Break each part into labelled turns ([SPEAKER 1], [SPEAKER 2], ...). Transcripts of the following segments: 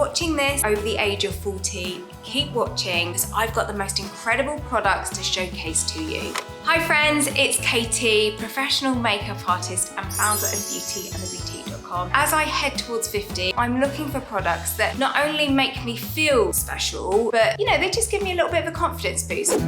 [SPEAKER 1] watching this over the age of 40, keep watching because I've got the most incredible products to showcase to you. Hi friends, it's Katie, professional makeup artist and founder of beautyandtheboutique.com. As I head towards 50, I'm looking for products that not only make me feel special, but they just give me a little bit of a confidence boost.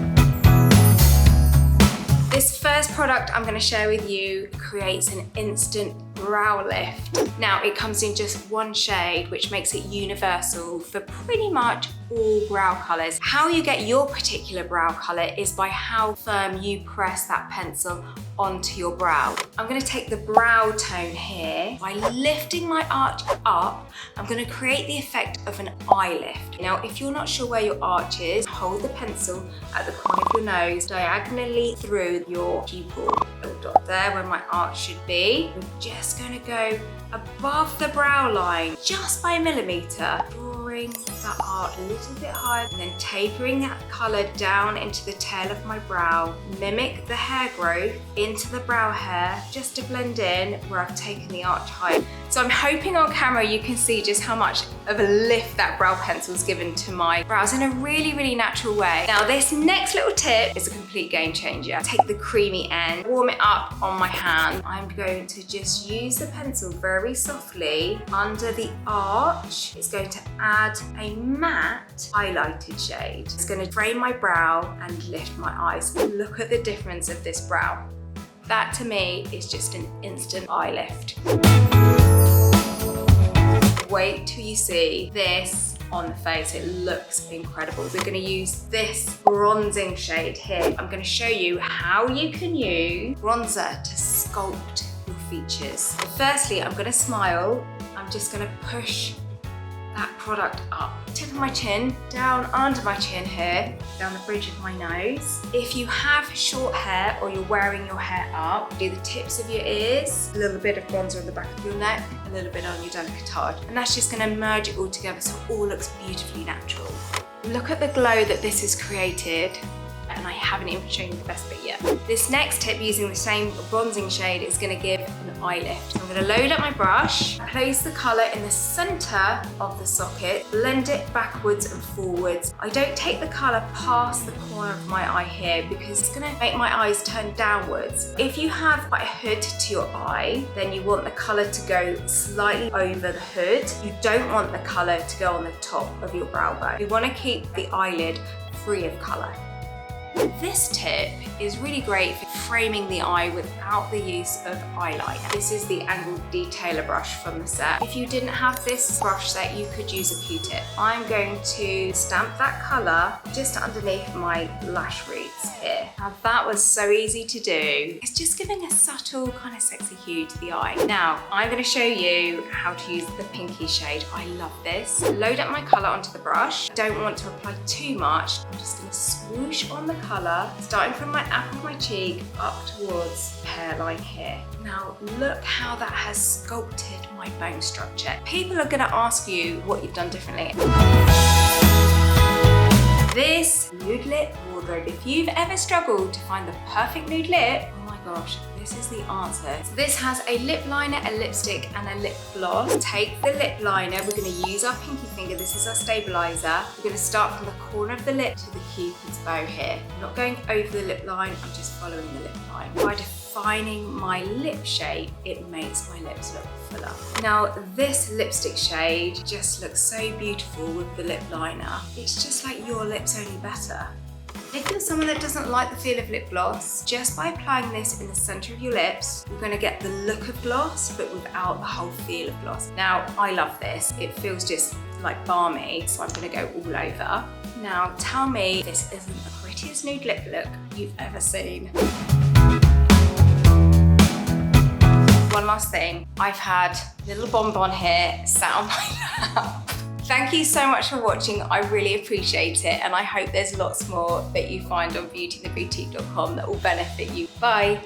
[SPEAKER 1] This first product I'm going to share with you creates an instant brow lift. Now it comes in just one shade, which makes it universal for pretty much all brow colours. How you get your particular brow colour is by how firm you press that pencil onto your brow. I'm going to take the brow tone here. By lifting my arch up, I'm going to create the effect of an eye lift. Now if you're not sure where your arch is, hold the pencil at the corner of your nose diagonally through your pupil. Little dot there where my arch should be. We're just going to go above the brow line just by a millimetre, drawing that arch a little bit higher and then tapering that colour down into the tail of my brow. Mimic the hair growth into the brow hair just to blend in where I've taken the arch higher. So I'm hoping on camera you can see just how much of a lift that brow pencil's given to my brows in a really, really natural way. Now this next little tip is a complete game changer. Take the creamy end, warm it up on my hand. I'm going to just use the pencil very softly under the arch. It's going to add a matte highlighted shade. It's going to frame my brow and lift my eyes. Look at the difference of this brow. That to me is just an instant eye lift. Wait till you see this on the face, it looks incredible. We're going to use this bronzing shade here. I'm going to show you how you can use bronzer to sculpt your features. Firstly, I'm going to smile. I'm just going to push that product up. Tip of my chin, down under my chin here, down the bridge of my nose. If you have short hair or you're wearing your hair up, do the tips of your ears, a little bit of bronzer on the back of your neck, a little bit on your décolletage. And that's just gonna merge it all together so it all looks beautifully natural. Look at the glow that this has created. And I haven't even shown you the best bit yet. This next tip using the same bronzing shade is going to give an eye lift. I'm going to load up my brush, place the colour in the centre of the socket, blend it backwards and forwards. I don't take the colour past the corner of my eye here because it's going to make my eyes turn downwards. If you have quite a hood to your eye, then you want the colour to go slightly over the hood. You don't want the colour to go on the top of your brow bone. You want to keep the eyelid free of colour. This tip is really great for framing the eye without the use of eyeliner. This is the angled detailer brush from the set. If you didn't have this brush set, you could use a Q-tip. I'm going to stamp that colour just underneath my lash roots here. Now that was so easy to do. It's just giving a subtle kind of sexy hue to the eye. Now I'm going to show you how to use the pinky shade. I love this. Load up my colour onto the brush. Don't want to apply too much. I'm just going to swoosh on the colour, starting from my apple of my cheek up towards the hairline here. Now look how that has sculpted my bone structure. People are going to ask you what you've done differently. This nude lip wardrobe, if you've ever struggled to find the perfect nude lip, oh my gosh, this is the answer. So this has a lip liner, a lipstick and a lip gloss. Take the lip liner, we're going to use our pinky finger, this is our stabilizer. We're going to start from the corner of the lip to the cupid's bow here. I'm not going over the lip line, I'm just following the lip line. By defining my lip shape, it makes my lips look fuller. Now this lipstick shade just looks so beautiful with the lip liner. It's just like your lips, only better. If you're someone that doesn't like the feel of lip gloss, just by applying this in the centre of your lips, you're going to get the look of gloss, but without the whole feel of gloss. Now, I love this. It feels just like balmy, so I'm going to go all over. Now, tell me if this isn't the prettiest nude lip look you've ever seen. One last thing, I've had a little bonbon here sat on my lap. Thank you so much for watching. I really appreciate it, and I hope there's lots more that you find on beautyandtheboutique.com that will benefit you. Bye.